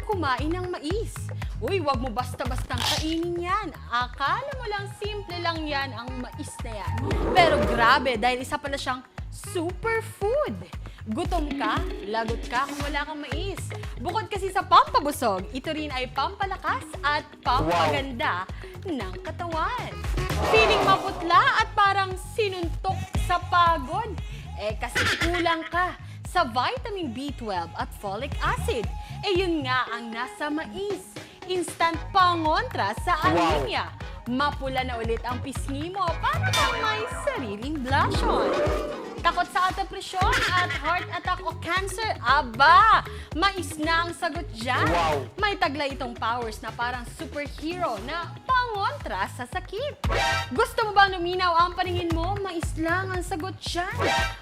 kumain ng mais. Uy, wag mo basta-bastang kainin yan. Akala mo lang simple lang yan ang mais na yan. Pero grabe, dahil isa pala siyang superfood. Gutom ka, lagot ka kung wala kang mais. Bukod kasi sa pampabusog, ito rin ay pampalakas at pampaganda ng katawan. Feeling maputla at parang sinuntok sa pagod. Kasi kulang ka sa vitamin B12 at folic acid. Yun nga ang nasa mais. Instant pangontra sa anemia. Mapula na ulit ang pisngi mo para kang may sariling blushon. Takot sa alta presyon at heart attack o cancer? Aba! Mais na ang sagot dyan. May taglay itong powers na parang superhero na pangontra sa sakit. Gusto mo bang luminaw ang paningin mo? Mais lang ang sagot dyan.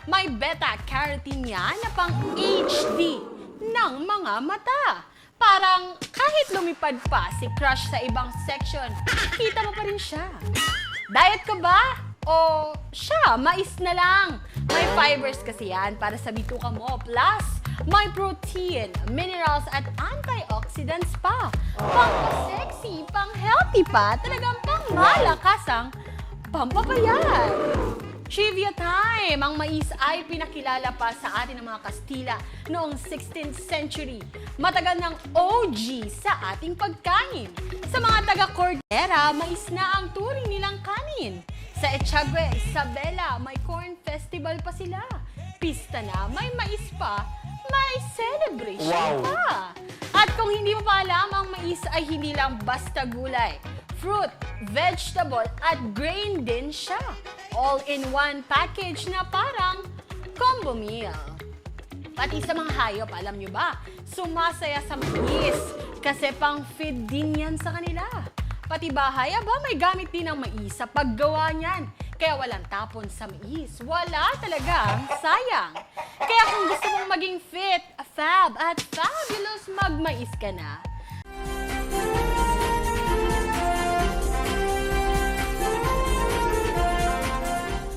May beta-carotene yan na pang HD ng mga mata. Parang kahit lumipad pa si crush sa ibang section, kita mo pa rin siya. Diet ka ba? O siya, mais na lang. May fibers kasi yan para sa bituka mo. Plus, may protein, minerals at antioxidants pa. Pang-sexy, pang-healthy pa. Talagang pang-malakasang pampapayat. Trivia time! Ang mais ay pinakilala pa sa atin ng mga Kastila noong 16th century. Matagal ng OG sa ating pagkain. Sa mga taga-Cordillera, mais na ang turing nilang kanin. Sa Echagüe, Isabela, may corn festival pa sila. Pista na, may mais pa, may celebration pa. At kung hindi mo pa alam, ang mais ay hindi lang basta gulay. Fruit, vegetable, at grain din siya. All-in-one package na parang combo meal. Pati sa mga hayop, alam nyo ba, sumasaya sa mais kasi pang-feed din yan sa kanila. Pati bahay, may gamit din ng mais sa paggawa niyan. Kaya walang tapon sa mais. Wala talagang sayang. Kaya kung gusto mong maging fit, fab, at fabulous, magmais ka na.